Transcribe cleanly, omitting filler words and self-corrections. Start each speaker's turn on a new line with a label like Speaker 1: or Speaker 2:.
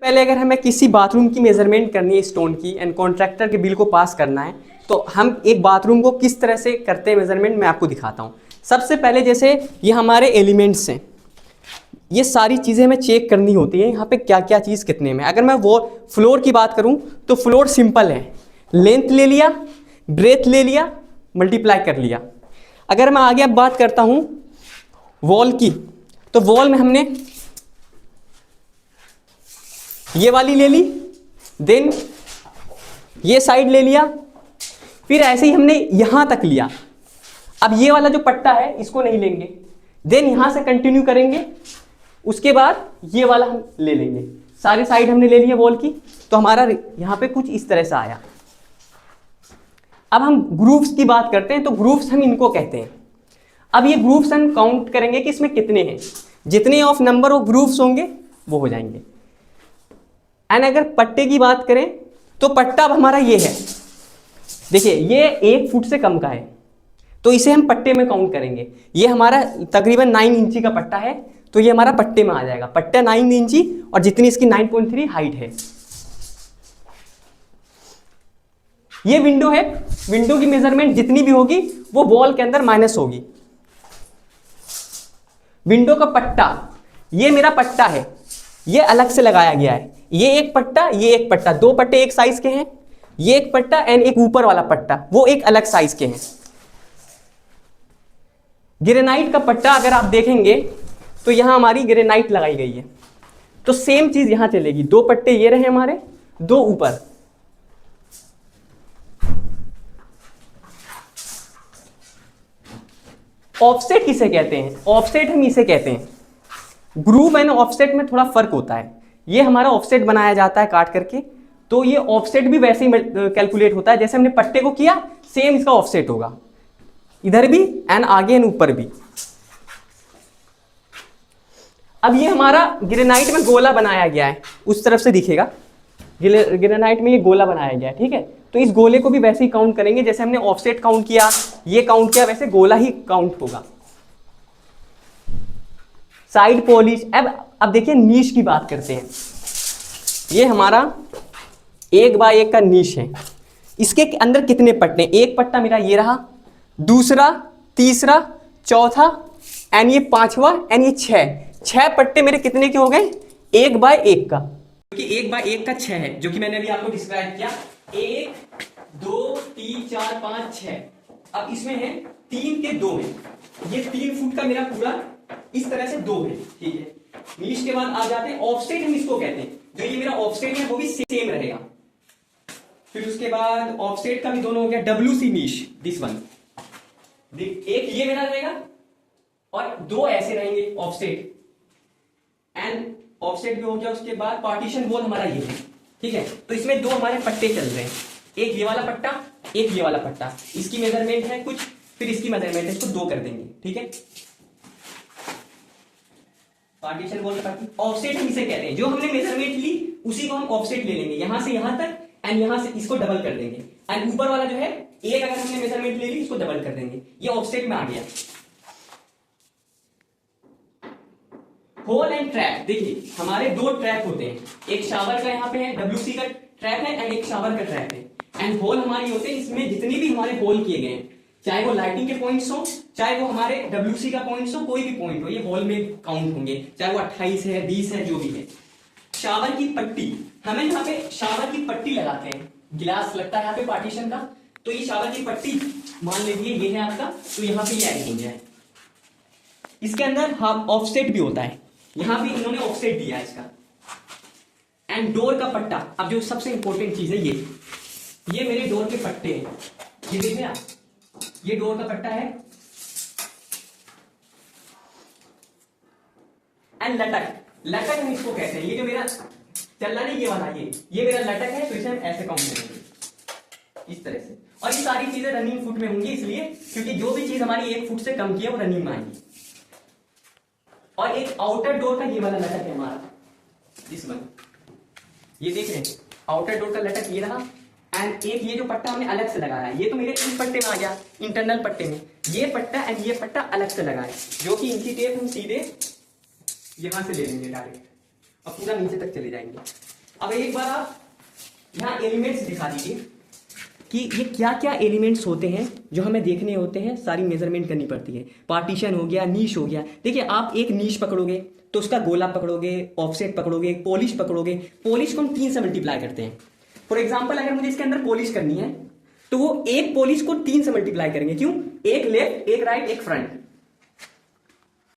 Speaker 1: पहले अगर हमें किसी बाथरूम की मेजरमेंट करनी है स्टोन की एंड कॉन्ट्रैक्टर के बिल को पास करना है तो हम एक बाथरूम को किस तरह से करते हैं मेजरमेंट, मैं आपको दिखाता हूँ। सबसे पहले जैसे ये हमारे एलिमेंट्स हैं, ये सारी चीज़ें हमें चेक करनी होती है यहाँ पे क्या क्या चीज़ कितने में। अगर मैं वो फ्लोर की बात करूँ तो फ्लोर सिंपल है, लेंथ ले लिया, ब्रेथ ले लिया, मल्टीप्लाई कर लिया। अगर मैं आगे अब बात करता हूँ वॉल की, तो वॉल में हमने ये वाली ले ली, देन ये साइड ले लिया, फिर ऐसे ही हमने यहां तक लिया। अब ये वाला जो पट्टा है इसको नहीं लेंगे, देन यहां से कंटिन्यू करेंगे, उसके बाद ये वाला हम ले लेंगे। सारी साइड हमने ले लिया वॉल की, तो हमारा यहां पे कुछ इस तरह से आया। अब हम ग्रूव्स की बात करते हैं, तो ग्रूव्स हम इनको कहते हैं। अब ये ग्रूव्स हम काउंट करेंगे कि इसमें कितने हैं, जितने ऑफ नंबर ऑफ ग्रूव्स होंगे वो हो जाएंगे। एंड अगर पट्टे की बात करें तो पट्टा अब हमारा ये है, देखिए ये 1 फुट से कम का है, तो इसे हम पट्टे में काउंट करेंगे। ये हमारा तकरीबन 9 इंची का पट्टा है, तो ये हमारा पट्टे में आ जाएगा। पट्टा 9 इंची और जितनी इसकी 9.3 हाइट है। ये विंडो है, विंडो की मेजरमेंट जितनी भी होगी वो वॉल के अंदर माइनस होगी। विंडो का पट्टा, ये मेरा पट्टा है, ये अलग से लगाया गया है। ये एक पट्टा, ये एक पट्टा, 2 पट्टे एक साइज के हैं। ये एक पट्टा एंड एक ऊपर वाला पट्टा, वो एक अलग साइज के हैं। ग्रेनाइट का पट्टा अगर आप देखेंगे तो यहां हमारी ग्रेनाइट लगाई गई है, तो सेम चीज यहां चलेगी। 2 पट्टे ये रहे हमारे, 2 ऊपर। ऑफसेट किसे कहते हैं? ऑफसेट हम इसे कहते हैं। ग्रूव एंड ऑफसेट में थोड़ा फर्क होता है। ये हमारा ऑफसेट बनाया जाता है काट करके, तो ये ऑफसेट भी वैसे ही कैलकुलेट होता है जैसे हमने पट्टे को किया, सेम इसका ऑफसेट होगा, इधर भी एंड आगे एंड ऊपर भी। अब ये हमारा ग्रेनाइट में गोला बनाया गया है, उस तरफ से दिखेगा। ग्रेनाइट में ये गोला बनाया गया है, ठीक है। तो इस गोले को भी वैसे ही काउंट करेंगे जैसे हमने ऑफसेट काउंट किया, ये काउंट किया, वैसे गोला ही काउंट होगा। Side polish. अब देखिए नीश की बात करते हैं। ये हमारा 1 बाय 1 का नीश है। इसके अंदर कितने पट्टे? एक पट्टा मेरा ये रहा, दूसरा, तीसरा, चौथा एंड ये 5वां एंड ये 6 पट्टे मेरे कितने के हो गए? 1 बाय 1 का, क्योंकि 1 बाय 1 का 6 है, जो कि मैंने अभी आपको डिस्क्राइब किया। 1 2 3 4 5 6। अब इसमें है 3 के 2 में, ये 3 फुट का मेरा पूरा इस तरह से 2 है, ठीक है। नीश के बाद आ जाते हैं ऑफसेट, हम इसको कहते हैं। जो ये मेरा ऑफसेट है वो भी सेम रहेगा। फिर उसके बाद ऑफसेट का भी दोनों हो गया, WC नीश, दिस वन। एक ये मेरा रहेगा और 2 ऐसे रहेंगे ऑफसेट, एंड ऑफसेट भी हो गया। उसके बाद पार्टीशन वॉल हमारा ये है, ठीक है। तो इसमें 2 हमारे पट्टे चल रहे हैं, एक ये वाला पट्टा, एक ये वाला पट्टा। इसकी मेजरमेंट है कुछ, फिर इसकी मेजरमेंट है, इसको 2 कर देंगे, ठीक है। पार्टीशन वॉल ऑफसेट हम इसे कहते हैं। जो हमने मेजरमेंट ली उसी को हम ऑफसेट ले लेंगे, यहां से यहां तक एंड यहां से इसको डबल कर देंगे। एंड ऊपर वाला जो है एक, अगर हमने मेजरमेंट ले ली इसको डबल कर देंगे, ये ऑफसेट में आ गया। होल एंड ट्रैप, देखिए हमारे 2 ट्रैप होते हैं, एक शावर का यहाँ पे है, WC का ट्रैप है एंड एक शावर का ट्रैप है। एंड होल हमारी होते हैं, इसमें जितनी भी हमारे होल किए गए हैं, चाहे वो लाइटिंग के पॉइंट्स हो, चाहे वो हमारे WC का पॉइंट्स हो, कोई भी पॉइंट हो, ये होल में काउंट होंगे, चाहे वो 28 है, 20 है, जो भी है। शावर की पट्टी, हमें यहाँ पे शावर की पट्टी लगाते हैं, गिलास लगता है यहाँ पे पार्टीशन का, तो ये शावर की पट्टी मान लीजिए ये है आपका, तो यहाँ पे ये ऐड हो गया है। इसके अंदर ऑफसेट भी होता है, यहां भी इन्होंने ऑफसेट दिया है इसका। एंड डोर का पट्टा, अब जो सबसे इंपॉर्टेंट चीज है ये मेरे डोर के पट्टे हैं, ये देखिए आप, ये डोर का पट्टा है। एंड लटक हम इसको कहते हैं। ये जो मेरा चल रहा है ये वाला, ये मेरा लटक है, तो इसे हम ऐसे काउंट करेंगे इस तरह से। और ये सारी चीजें रनिंग फुट में होंगी, इसलिए क्योंकि जो भी चीज हमारी 1 फुट से कम की है वो रनिंग में आएगी। और एक आउटर डोर का ये वाला लटक है हमारा, इस वन, ये देख रहे हैं, आउटर डोर का लटक ये रहा। एंड एक ये जो पट्टा हमने अलग से लगाया है, ये तो मेरे इस पट्टे में आ गया, इंटरनल पट्टे में। ये पट्टा एंड ये पट्टा अलग से लगा है, जो कि इंची टेप हम सीधे यहां से ले लेंगे डायरेक्ट, और पूरा नीचे तक चले जाएंगे। अब एक बार आप यहाँ एलिमेंट्स दिखा दीजिए कि ये क्या क्या एलिमेंट्स होते हैं जो हमें देखने होते हैं, सारी मेजरमेंट करनी पड़ती है। पार्टीशन हो गया, नीश हो गया। देखिए आप एक नीश पकड़ोगे तो उसका गोला पकड़ोगे, ऑफसेट पकड़ोगे, पॉलिश पकड़ोगे। पॉलिश को हम 3 से मल्टीप्लाई करते हैं। फॉर एग्जाम्पल अगर मुझे इसके अंदर पॉलिश करनी है तो वो एक पॉलिश को 3 से मल्टीप्लाई करेंगे। क्यों? एक लेफ्ट, एक राइट, एक फ्रंट।